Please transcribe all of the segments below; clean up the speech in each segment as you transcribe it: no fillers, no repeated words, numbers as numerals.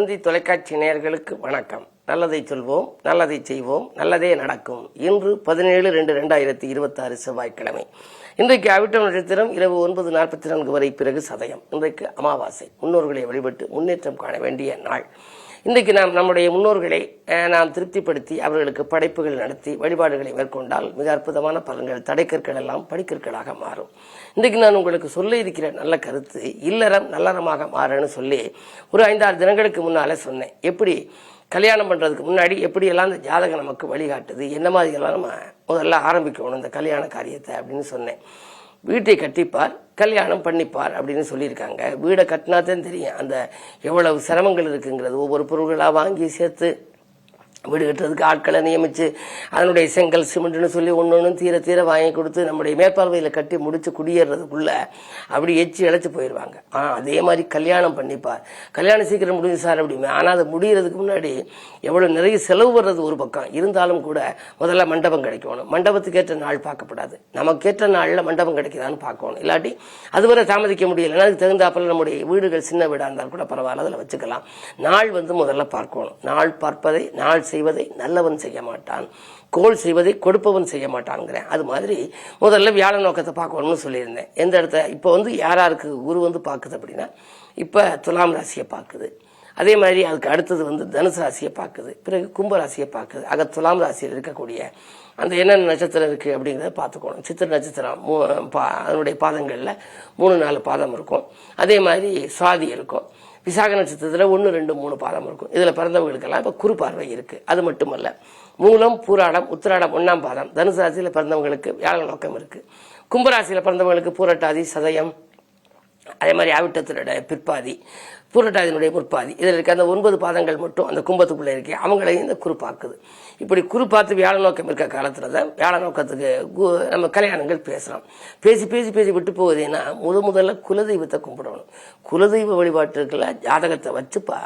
தந்தி தொலைக்காட்சி நேயர்களுக்கு வணக்கம். நல்லதை சொல்வோம், நல்லதை செய்வோம், நல்லதே நடக்கும். இன்று 17/2/2026 செவ்வாய்க்கிழமை. இன்றைக்கு அவிட்டம் நட்சத்திரம் இரவு 9:44 வரை, பிறகு சதயம். இன்றைக்கு அமாவாசை. முன்னோர்களை வழிபட்டு முன்னேற்றம் காண வேண்டிய நாள். இன்றைக்கு நாம் நம்முடைய முன்னோர்களை நாம் திருப்திப்படுத்தி அவர்களுக்கு படைப்புகள் நடத்தி வழிபாடுகளை மேற்கொண்டால் மிக அற்புதமான பலன்கள், தடைக்கற்கள் எல்லாம் படிக்கற்களாக மாறும். இன்றைக்கு நான் உங்களுக்கு சொல்ல இருக்கிற நல்ல கருத்து, இல்லறம் நல்லறமாக மாறுன்னு சொல்லி ஒரு 5-6 தினங்களுக்கு முன்னாலே சொன்னேன். எப்படி கல்யாணம் பண்ணுறதுக்கு முன்னாடி எப்படியெல்லாம் இந்த ஜாதகம் நமக்கு வழிகாட்டுது, என்ன மாதிரியெல்லாம் நம்ம முதல்ல ஆரம்பிக்கணும் இந்த கல்யாண காரியத்தை அப்படின்னு சொன்னேன். வீட்டை கட்டிப்பார், கல்யாணம் பண்ணிப்பார் அப்படின்னு சொல்லியிருக்காங்க. வீடை கட்டினாதான் தெரியும் அந்த எவ்வளவு சிரமங்கள் இருக்குங்கிறது. ஒவ்வொரு பொருள்களாக வாங்கி சேர்த்து வீடு கட்டுறதுக்கு ஆட்களை நியமித்து அதனுடைய செங்கல் சிமெண்ட்னு சொல்லி ஒன்று தீர தீர வாங்கி கொடுத்து நம்முடைய மேற்பார்வையில் கட்டி முடித்து குடியேறதுக்குள்ள அப்படி எச்சி இழைச்சி போயிடுவாங்க. அதே மாதிரி கல்யாணம் பண்ணிப்பார், கல்யாணம் சீக்கிரம் முடிஞ்சு சார் அப்படிமே. ஆனால் அது முடிகிறதுக்கு முன்னாடி எவ்வளோ நிறைய செலவு வர்றது ஒரு பக்கம் இருந்தாலும் கூட முதல்ல மண்டபம் கிடைக்கணும். மண்டபத்துக்கு ஏற்ற நாள் பார்க்கப்படாது, நமக்கேற்ற நாளில் மண்டபம் கிடைக்குதான்னு பார்க்கணும். இல்லாட்டி அதுவரை தாமதிக்க முடியலைன்னா அதுக்கு தகுந்தாப்பில் நம்முடைய வீடுகள் சின்ன வீடாக இருந்தாலும் கூட பரவாயில்ல, அதில் வச்சுக்கலாம். நாள் முதல்ல பார்க்கணும். நாள் பார்ப்பதை, நாள் செய்வதை நல்லவன் செய்ய மாட்டான், கோல் செய்வதை கொடுப்பவன் செய்ய மாட்டான்ங்கிறேன். அது மாதிரி முதல்ல வியாழ நோக்கத்தை பார்க்கணும்னு சொல்லியிருந்தேன். எந்த இடத்த இப்போ யாராருக்கு குரு பார்க்குது அப்படின்னா, இப்போ துலாம் ராசியை பார்க்குது. அதே மாதிரி அதுக்கு அடுத்தது தனுசு ராசியை பார்க்குது, பிறகு கும்ப ராசியை பார்க்குது. ஆக துலாம் ராசியில் இருக்கக்கூடிய அந்த என்னென்ன நட்சத்திரம் இருக்குது அப்படிங்கிறத பார்த்துக்கணும். சித்திர நட்சத்திரம் அதனுடைய பாதங்களில் 3-4 பாதம் இருக்கும். அதே மாதிரி சுவாதி இருக்கும். விசாக நட்சத்திரத்தில் 1, 2, 3 பாதம் இருக்கும். இதில் பிறந்தவங்களுக்கெல்லாம் இப்போ குரு பார்வை இருக்குது. அது மட்டுமல்ல, மூலம், பூராடம், உத்திராடம் 1ஆம் பாதம். தனுசு ராசியில் பிறந்தவங்களுக்கு வியாழ நோக்கம் இருக்குது. கும்பராசியில் பிறந்தவங்களுக்கு பூரட்டாதி, சதயம், அதே மாதிரி அவிட்டத்தினுடைய பிற்பாதி, பூரட்டாதியினுடைய முற்பாதி. இதில் இருக்க அந்த 9 பாதங்கள் மட்டும் அந்த கும்பத்துக்குள்ளே இருக்கு. அவங்களையும் இந்த குரு பார்க்குது. இப்படி குரு பார்த்து வியாழ நோக்கம் இருக்க காலத்தில் தான் வியாழ நோக்கத்துக்கு நம்ம கல்யாணங்கள் பேசலாம். பேசி பேசி பேசி விட்டு போகுதுன்னா முதல்ல குலதெய்வத்தை கும்பிடணும். குலதெய்வ வழிபாட்டுக்குள்ள ஜாதகத்தை வச்சுப்பா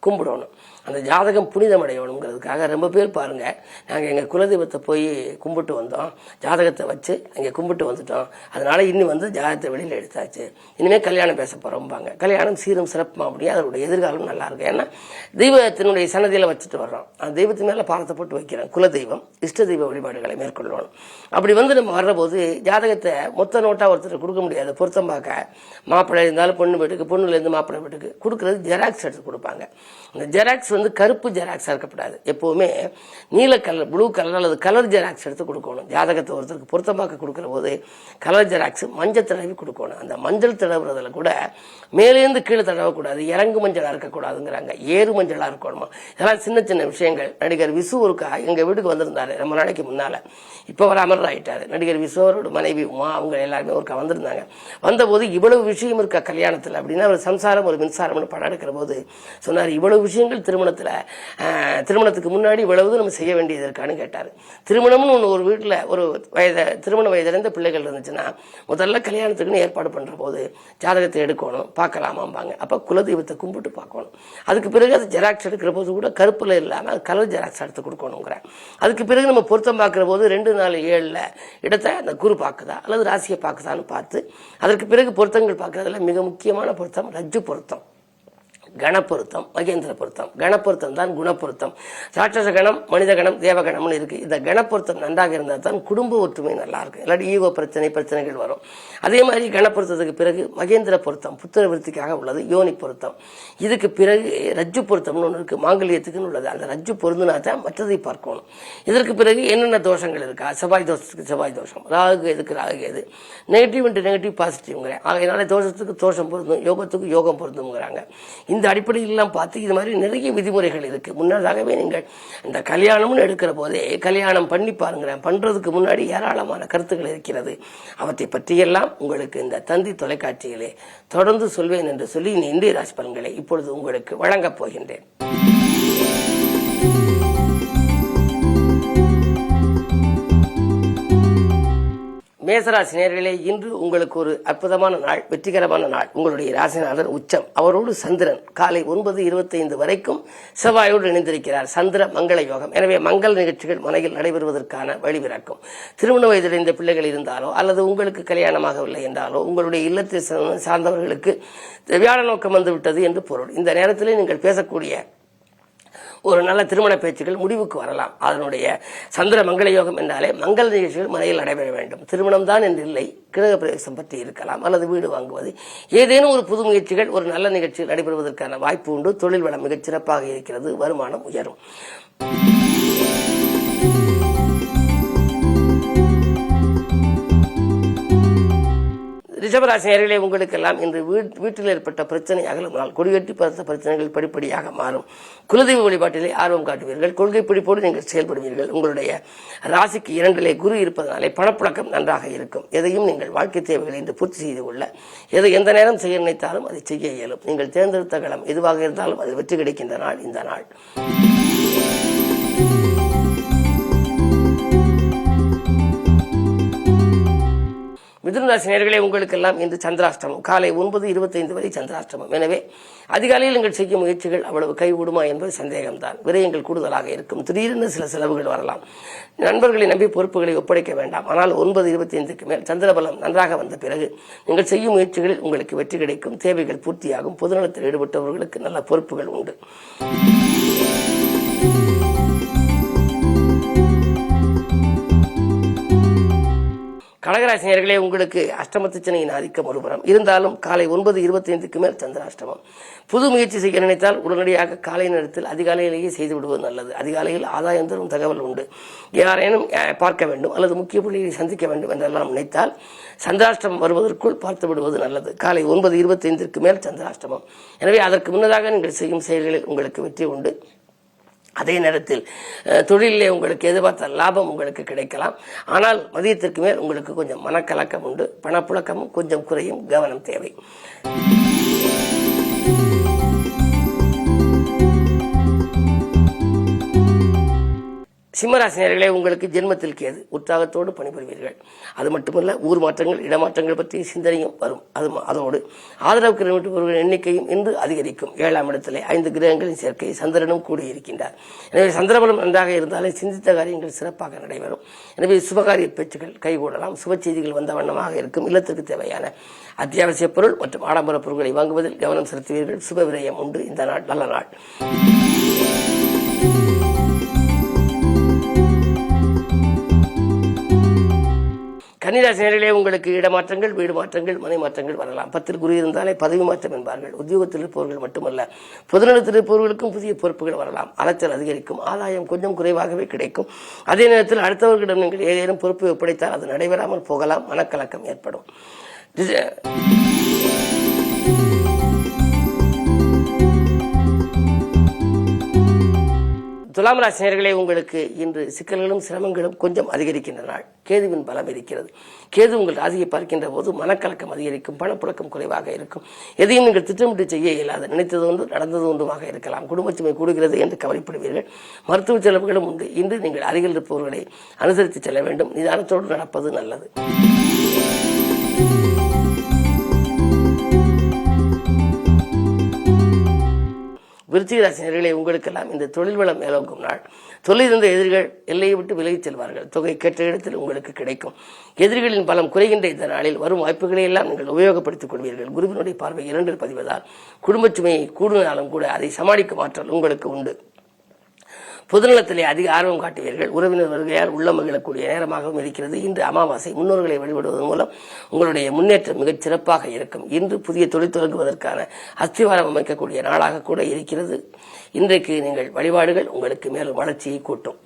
கும்பிடணும். அந்த ஜாதகம் புனிதம் அடையணுங்கிறதுக்காக ரொம்ப பேர் பாருங்க, நாங்கள் எங்கள் குலதெய்வத்தை போய் கும்பிட்டு வந்தோம், ஜாதகத்தை வச்சு அங்கே கும்பிட்டு வந்துட்டோம், அதனால இன்னும் ஜாதகத்தை வெளியில் எடுத்தாச்சு, இனிமேல் கல்யாணம் பேச போகிறோம்பாங்க. கல்யாணம் சீரும் சிறப்புமா அப்படியே அதனுடைய எதிர்காலம் நல்லா இருக்கு. ஏன்னா தெய்வத்தினுடைய சன்னதியில் வச்சுட்டு வர்றோம், அந்த தெய்வத்தின் மேலே பாரத்தை போட்டு வைக்கிறோம். குலதெய்வம், இஷ்ட தெய்வ வழிபாடுகளை மேற்கொள்ளணும். அப்படி நம்ம வர்றபோது ஜாதகத்தை மொத்த நோட்டாக ஒருத்தர் கொடுக்க முடியாது. பொருத்தம் பார்க்க மாப்பிள்ளை இருந்தாலும் பொண்ணு வீட்டுக்கு, பொண்ணுலேருந்து மாப்பிள்ளை வீட்டுக்கு கொடுக்கறது ஜெராக்ஸ் எடுத்து கொடுப்பாங்க. அந்த ஜெராக்ஸ் கருப்பு ஜெராக்ஸாக இருக்கக்கூடாது. எப்போவுமே நீல கலர், ப்ளூ கலர் அல்லது கலர் ஜெராக்ஸ் எடுத்து கொடுக்கணும். ஜாதகத்தை ஒருத்தருக்கு பொருத்தமாக்க கொடுக்குற போது கலர் ஜெராக்ஸ் மஞ்சள் தடவி கொடுக்கணும். அந்த மஞ்சள் தடவுறதுல கூட மேலேருந்து கீழே தடவக்கூடாது, இறங்கு மஞ்சளாக இருக்கக்கூடாதுங்கிறாங்க, ஏறு மஞ்சளாக இருக்கணுமா. இதெல்லாம் சின்ன சின்ன விஷயங்கள். நடிகர் விசு ஒருக்கா எங்கள் வீட்டுக்கு வந்திருந்தாரு ரொம்ப நாளைக்கு முன்னால். இப்போ அவர் அமர் ஆயிட்டாரு. நடிகர் விசுவரோட மனைவி உமா அவங்க எல்லாருமே ஒருக்கா வந்திருந்தாங்க. வந்தபோது இவ்வளவு விஷயம் இருக்கா கல்யாணத்தில் அப்படின்னா, அவர் சம்சாரம் ஒரு மின்சாரம்னு படம் எடுக்கிற போது சொன்னார், இவ்வளவு விஷயங்கள் திருமணத்துக்கு முன்னாடி இவ்வளவு நம்ம செய்ய வேண்டியது இருக்கான்னு கேட்டார். திருமணம்னு ஒரு வீட்டில் ஒரு திருமண வயதிலிருந்த பிள்ளைகள் இருந்துச்சுன்னா முதல்ல கல்யாணத்துக்குன்னு ஏற்பாடு பண்ணுற போது ஜாதகத்தை எடுக்கணும், பார்க்கலாமாம்பாங்க. அப்போ குலதெய்வத்தை கும்பிட்டு பார்க்கணும். அதுக்கு பிறகு அது ஜெராக்ஸ் எடுக்கிற போது கூட கருப்பில் இல்லாமல் அது கலர் ஜெராக்ஸ் எடுத்து கொடுக்கணுங்கிற. அதுக்கு பிறகு நம்ம பொருத்தம் பார்க்குற போது 2, 4, 7 இடத்தை அந்த குரு பார்க்குதா அல்லது ராசியை பார்க்குதான்னு பார்த்து அதற்கு பிறகு பொருத்தங்கள் பார்க்கறதுல மிக முக்கியமான பொருத்தம் ரஜ்ஜு பொருத்தம், கணப்பொருத்தம், மகேந்திர பொருத்தம். கணப்பொருத்தம் தான் குணப்பொருத்தம். ராட்சச கணம், மனித கணம், தேவகணம்னு இருக்கு. இந்த கணப்பொருத்தம் நன்றாக இருந்தால் தான் குடும்ப ஒற்றுமை நல்லா இருக்கு. இல்லாட்டி ஈகோ பிரச்சனைகள் வரும். அதே மாதிரி கணப்பொருத்தத்துக்கு பிறகு மகேந்திர பொருத்தம் புத்திர விருத்திக்காக உள்ளது. யோனி பொருத்தம். இதுக்கு பிறகு ரஜ்ஜு பொருத்தம்னு ஒன்று இருக்கு, மாங்கல்யத்துக்குன்னு உள்ளது. அந்த ரஜ்ஜு பொருந்தினா தான் மற்றதை பார்க்கணும். இதற்கு பிறகு என்னென்ன தோஷங்கள் இருக்கா, செவ்வாய் தோஷத்துக்கு செவ்வாய் தோஷம், ராகு எதுக்கு ராகு எது, நெகட்டிவ் இன்ட்டு நெகட்டிவ் பாசிட்டிவ்ங்கிறேன். அதனால தோஷத்துக்கு தோஷம் பொருந்தும், யோகத்துக்கு யோகம் பொருந்துங்கிறாங்க. இந்த அடிப்படையெல்லாம் பார்த்து இது மாதிரி நிறைய விதிமுறைகள் இருக்கு. முன்னதாகவே நீங்கள் இந்த கல்யாணம்னு எடுக்கிற போதே கல்யாணம் பண்ணி பாருங்க, பண்றதுக்கு முன்னாடி ஏராளமான கருத்துக்கள் இருக்கிறது. அவற்றை பற்றியெல்லாம் உங்களுக்கு இந்த தந்தி தொலைக்காட்சிகளே தொடர்ந்து சொல்வேன் என்று சொல்லி இந்திய ராசி பலன்களை இப்பொழுது உங்களுக்கு வழங்கப் போகின்றேன். மேசராசி நேயர்களே, இன்று உங்களுக்கு ஒரு அற்புதமான நாள், வெற்றிகரமான நாள். உங்களுடைய ராசிநாதன் உச்சம், அவரோடு சந்திரன் காலை 9:25 வரைக்கும் செவ்வாயோடு இணைந்திருக்கிறார். சந்திர மங்கள யோகம். எனவே மங்கள நிகழ்ச்சிகள் மனையில் நடைபெறுவதற்கான வழிபிறக்கும். திருமண வயதில் பிள்ளைகள் இருந்தாலோ அல்லது உங்களுக்கு கல்யாணமாகவில்லை என்றாலோ உங்களுடைய இல்லத்தில் சார்ந்தவர்களுக்கு வியாழ நோக்கம் வந்துவிட்டது என்று பொருள். இந்த நேரத்தில் நீங்கள் பேசக்கூடிய ஒரு நல்ல திருமண பேச்சுகள் முடிவுக்கு வரலாம். அதனுடைய சந்திர மங்கள யோகம் என்றாலே மங்கள நிகழ்ச்சிகள் மனையில் நடைபெற வேண்டும். திருமணம் தான் என்று இல்லை, கிரக பிரவேசம் பற்றி இருக்கலாம், அல்லது வீடு வாங்குவது, ஏதேனும் ஒரு புது முயற்சிகள், ஒரு நல்ல நிகழ்ச்சி நடைபெறுவதற்கான வாய்ப்பு உண்டு. தொழில் வளம் மிகச் சிறப்பாக இருக்கிறது. வருமானம் உயரும். ரிஷபராசினியர்களே, உங்களுக்கெல்லாம் இன்று வீட்டில் ஏற்பட்ட பிரச்சனை அகலும் நாள். கொடிகட்டி பார்த்த பிரச்சனைகள் படிப்படியாக மாறும். குலதெய்வ வழிபாட்டிலே ஆர்வம் காட்டுவீர்கள். கொள்கை பிடிப்போடு நீங்கள் செயல்படுவீர்கள். உங்களுடைய ராசிக்கு 2 குரு இருப்பதனாலே பணப்புழக்கம் நன்றாக இருக்கும். எதையும் நீங்கள் வாழ்க்கை தேவைகளை இன்று பூர்த்தி செய்து கொள்ள எந்த நேரம் செய்ய நினைத்தாலும் அதை செய்ய இயலும். நீங்கள் தேர்ந்தெடுத்த களம் எதுவாக இருந்தாலும் அது வெற்றி கிடைக்கின்ற நாள் இந்த நாள். மிதுனராசி நேயர்களே, உங்களுக்கெல்லாம் இன்று சந்திராஷ்டமம். காலை 9:25 வரை சந்திராஷ்டமம். எனவே அதிகாலையில் நீங்கள் செய்யும் முயற்சிகள் அவ்வளவு கைவிடுமா என்பது சந்தேகம்தான். விரயங்கள் கூடுதலாக இருக்கும். திடீரென சில செலவுகள் வரலாம். நண்பர்களை நம்பி பொறுப்புகளை ஒப்படைக்க வேண்டாம். ஆனால் 9:25க்கு மேல் சந்திரபலம் நன்றாக வந்த பிறகு நீங்கள் செய்யும் முயற்சிகளில் உங்களுக்கு வெற்றி கிடைக்கும். தேவைகள் பூர்த்தியாகும். பொதுநலத்தில் ஈடுபட்டவர்களுக்கு நல்ல பொறுப்புகள் உண்டு. கடகராசினியர்களே, உங்களுக்கு அஷ்டமத்து சனியின் ஆதிக்கம் ஒருபுறம் இருந்தாலும் காலை 9:25க்கு மேல் சந்திராஷ்டமம். புது முயற்சி செய்ய நினைத்தால் உடனடியாக காலை நேரத்தில் அதிகாலையிலேயே செய்து விடுவது நல்லது. அதிகாலையில் ஆதாயம் தரும் தகவல் உண்டு. யாரேனும் பார்க்க வேண்டும் அல்லது முக்கிய புள்ளியை சந்திக்க வேண்டும் என்றெல்லாம் நினைத்தால் சந்திராஷ்டமம் வருவதற்குள் பார்த்து விடுவது நல்லது. காலை 9:25க்கு மேல் சந்திராஷ்டமம். எனவே அதற்கு முன்னதாக நீங்கள் செய்யும் செயல்களில் உங்களுக்கு வெற்றி உண்டு. அதே நேரத்தில் தொழிலே உங்களுக்கு எதிர்பார்த்த லாபம் உங்களுக்கு கிடைக்கலாம். ஆனால் மதியத்திற்கு மேல் உங்களுக்கு கொஞ்சம் மனக்கலக்கம் உண்டு. பணப்புழக்கமும் கொஞ்சம் குறையும். கவனம் தேவை. சிம்மராசினியர்களே, உங்களுக்கு ஜென்மத்தில் கேது. உற்சாகத்தோடு பணிபுரிவீர்கள். அது மட்டுமல்ல, ஊர் மாற்றங்கள், இடமாற்றங்கள் பற்றிய சிந்தனையும் வரும். அதோடு ஆதரவு கிரகங்களின் எண்ணிக்கையும் இன்று அதிகரிக்கும். 7ஆம் இடத்திலே 5 கிரகங்களின் சேர்க்கை, சந்திரனும் கூடியிருக்கின்றார். எனவே சந்திரபலம் நன்றாக இருந்தாலே சிந்தித்த காரியங்கள் சிறப்பாக நடைபெறும். எனவே சுபகாரிய பேச்சுகள் கைகூடலாம். சுப செய்திகள் வந்த வண்ணமாக இருக்கும். இல்லத்திற்கு தேவையான அத்தியாவசிய பொருள் மற்றும் ஆடம்பர பொருட்களை வாங்குவதில் கவனம் செலுத்துவீர்கள். சுப விரயம் உண்டு. இந்த நாள் நல்ல நாள். கன்னிராசினியர்களே, உங்களுக்கு இடமாற்றங்கள், வீடு மாற்றங்கள், மனை மாற்றங்கள் வரலாம். 10 குரு இருந்தாலே பதவி மாற்றம் என்பார்கள். உத்தியோகத்தில் இருப்பவர்கள் மட்டுமல்ல, பொதுநலத்தில் இருப்பவர்களுக்கும் புதிய பொறுப்புகள் வரலாம். அலைச்சல் அதிகரிக்கும். ஆதாயம் கொஞ்சம் குறைவாகவே கிடைக்கும். அதே நேரத்தில் அடுத்தவர்களிடம் நீங்கள் ஏதேனும் பொறுப்பை ஒப்படைத்தால் அது நடைபெறாமல் போகலாம். மனக்கலக்கம் ஏற்படும். துலாம் ராசினியர்களே, உங்களுக்கு இன்று சிக்கல்களும் சிரமங்களும் கொஞ்சம் அதிகரிக்கின்ற நாள். கேதுவின் பலம் இருக்கிறது. கேது உங்கள் ராசியை பார்க்கின்ற போது மனக்கலக்கம் அதிகரிக்கும். பணப்புழக்கம் குறைவாக இருக்கும். எதையும் நீங்கள் திட்டமிட்டு செய்ய இயலாது. நினைத்தது ஒன்று நடந்தது ஒன்றுமாக இருக்கலாம். குடும்ப சுமை கூடுகிறது என்று கவலைப்படுவீர்கள். மருத்துவ செலவுகளும் உண்டு. இன்று நீங்கள் அருகில் இருப்பவர்களை அனுசரித்து செல்ல வேண்டும். நிதானத்தோடு நடப்பது நல்லது. விருச்சிக ராசினியர்களே, உங்களுக்கெல்லாம் இந்த தொழில் வளம் மேலோங்கும் நாள். தொழிலிருந்த எதிரிகள் எல்லையை விட்டு விலகிச் செல்வார்கள். தொகை கேட்ட இடத்தில் உங்களுக்கு கிடைக்கும். எதிரிகளின் பலம் குறைகின்ற இந்த நாளில் வரும் வாய்ப்புகளை எல்லாம் நீங்கள் உபயோகப்படுத்திக் கொள்வீர்கள். குருவினுடைய பார்வை 2 பதிவதால் குடும்ப சுமையை கூடுனாலும் கூட அதை சமாளிக்கும் ஆற்றல் உங்களுக்கு உண்டு. பொதுநலத்திலே அதிக ஆர்வம் காட்டுவீர்கள். உறவினர் வருகையால் உள்ள மகிழக்கூடிய நேரமாகவும் இருக்கிறது. இன்று அமாவாசை. முன்னோர்களை வழிபடுவதன் மூலம் உங்களுடைய முன்னேற்றம் மிகச் சிறப்பாக இருக்கும். இன்று புதிய தொழில் தொடங்குவதற்கான அஸ்திவாரம் அமைக்கக்கூடிய நாளாக கூட இருக்கிறது. இன்றைக்கு நீங்கள் வழிபாடுகள் உங்களுக்கு மேலும் வளர்ச்சியை கூட்டும்.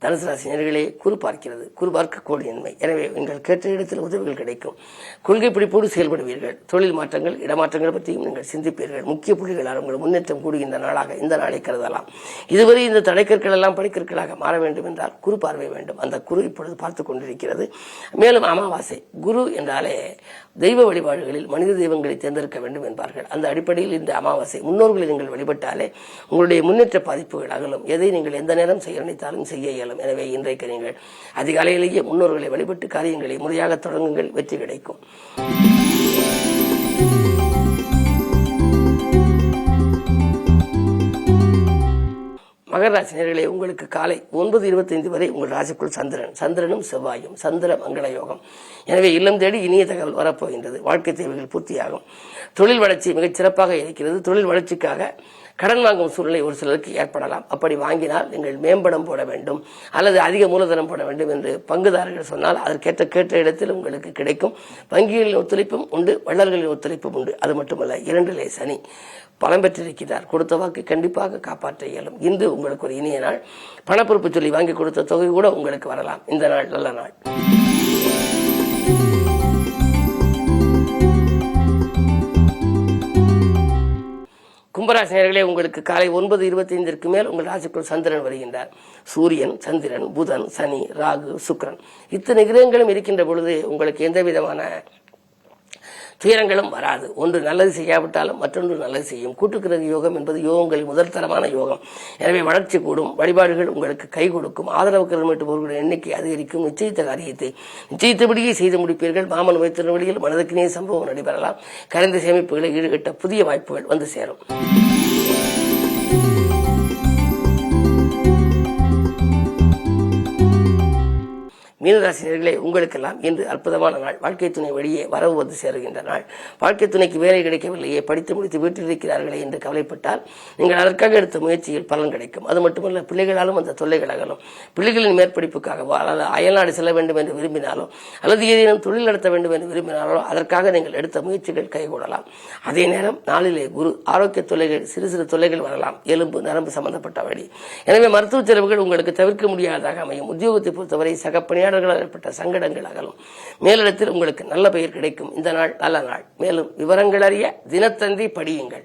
தனுசு ராசி நேயர்களே, குரு பார்க்கிறது. குரு பார்க்க கோடியின்மை. எனவே நீங்கள் கேட்ட இடத்தில் உதவிகள் கிடைக்கும். கொள்கை பிடிப்போடு செயல்படுவீர்கள். தொழில் மாற்றங்கள், இடமாற்றங்கள் பற்றியும் நீங்கள் சிந்திப்பீர்கள். முக்கிய புள்ளிகளால் உங்கள் முன்னேற்றம் கூடுகின்ற நாளாக இந்த நாளை கருதலாம். இதுவரை இந்த தடைக்கற்கள் எல்லாம் படிக்கற்களாக மாற வேண்டும் என்றால் குரு பார்வை வேண்டும். அந்த குரு இப்பொழுது பார்த்துக் கொண்டிருக்கிறது. மேலும் அமாவாசை. குரு என்றாலே தெய்வ வழிபாடுகளில் மனித தெய்வங்களை தேர்ந்தெடுக்க வேண்டும் என்பார்கள். அந்த அடிப்படையில் இந்த அமாவாசை முன்னோர்களை நீங்கள் வழிபட்டாலே உங்களுடைய முன்னேற்ற பாதிப்புகள் அகலும். எதை நீங்கள் எந்த நேரம் செய்ய நினைத்தாலும் செய்ய இயலும். எனவே இன்றைக்கு நீங்கள் அதிகாலையிலேயே முன்னோர்களை வழிபட்டு காரியங்களை முறையாக தொடங்குங்கள், வெற்றி கிடைக்கும். மகர ராசி நேயர்களே, உங்களுக்கு காலை 9:25 வரை உங்கள் ராசிக்குள் சந்திரனும் செவ்வாயும் சந்திர மங்கள யோகம். எனவே இல்லம் தேடி இனிய தகவல் வரப்போகின்றது. வாழ்க்கை தேவைகள் பூர்த்தியாகும். தொழில் வளர்ச்சி மிகச் சிறப்பாக இருக்கிறது. தொழில் வளர்ச்சிக்காக கடன் வாங்கும் சூழ்நிலை ஒரு சிலருக்கு ஏற்படலாம். அப்படி வாங்கினால் நீங்கள் மேம்படம் போட வேண்டும் அல்லது அதிக மூலதனம் போட வேண்டும் என்று பங்குதாரர்கள் சொன்னால் அதற்கேற்ற கேட்ட இடத்தில் உங்களுக்கு கிடைக்கும். வங்கிகளின் ஒத்துழைப்பும் உண்டு, வள்ளல்களின் ஒத்துழைப்பும் உண்டு. அது மட்டுமல்ல, 2லே சனி பலம் பெற்றிருக்கிறார். கொடுத்த வாக்கு கண்டிப்பாக காப்பாற்ற இயலும். இன்று உங்களுக்கு ஒரு இனிய நாள். பணப்பொறுப்பு சொல்லி வாங்கி கொடுத்த தொகை கூட உங்களுக்கு வரலாம். இந்த நாள் நல்ல நாள். கும்பராசி நேயர்களே, உங்களுக்கு காலை 9:25 மேல் உங்கள் ராசிக்குள் சந்திரன் வருகின்றார். சூரியன், சந்திரன், புதன், சனி, ராகு, சுக்கிரன் இத்தனை கிரகங்களும் இருக்கின்ற பொழுது உங்களுக்கு எந்த விதமான துயரங்களும் வராது. ஒன்று நல்லது செய்யாவிட்டாலும் மற்றொன்று நல்லது செய்யும். கூட்டுக்கிரக யோகம் என்பது யோகங்களில் முதல் தரமான யோகம். எனவே வளர்ச்சி கூடும். வழிபாடுகள் உங்களுக்கு கை கொடுக்கும். ஆதரவு கருமேட்டுபவர்களுடைய எண்ணிக்கை அதிகரிக்கும். நிச்சயித்த காரியத்தை நிச்சயித்தபடியே செய்து முடிப்பீர்கள். மாமன் வைத்திருவழியில் மனதுக்கினே சம்பவம் நடைபெறலாம். கரைந்த சேமிப்புகளை ஈடுகட்ட புதிய வாய்ப்புகள் வந்து சேரும். மீனராசினர்களே, உங்களுக்கெல்லாம் இன்று அற்புதமான நாள். வாழ்க்கை துணை வழியே வரவு வந்து சேருகின்ற நாள். வாழ்க்கை துணைக்கு வேலை கிடைக்கவில்லையே, படித்து முடித்து வீட்டில் இருக்கிறார்களே என்று கவலைப்பட்டால் நீங்கள் அதற்காக எடுத்த முயற்சியில் பலன் கிடைக்கும். அது மட்டுமல்ல, பிள்ளைகளாலும் அந்த தொல்லைகள் அகலும். பிள்ளைகளின் மேற்படிப்புக்காகவோ அல்லது அயல்நாடு செல்ல வேண்டும் என்று விரும்பினாலோ அல்லது ஏதேனும் தொழில் நடத்த வேண்டும் என்று விரும்பினாலோ அதற்காக நீங்கள் எடுத்த முயற்சிகள் கைகூடலாம். அதே நேரம் நாளிலே குரு ஆரோக்கிய தொல்லைகள், சிறு சிறு தொல்லைகள் வரலாம். எலும்பு நரம்பு சம்பந்தப்பட்ட வழி. எனவே மருத்துவ செலவுகள் உங்களுக்கு தவிர்க்க முடியாததாக அமையும். உத்தியோகத்தை பொறுத்தவரை சக பணியாளர்களால் ஏற்பட்ட சங்கடங்கள் அகலும். மேலிடத்தில் உங்களுக்கு நல்ல பெயர் கிடைக்கும். இந்த நாள் நல்ல நாள். மேலும் விவரங்கள் அறிய தினத்தந்தி படியுங்கள்.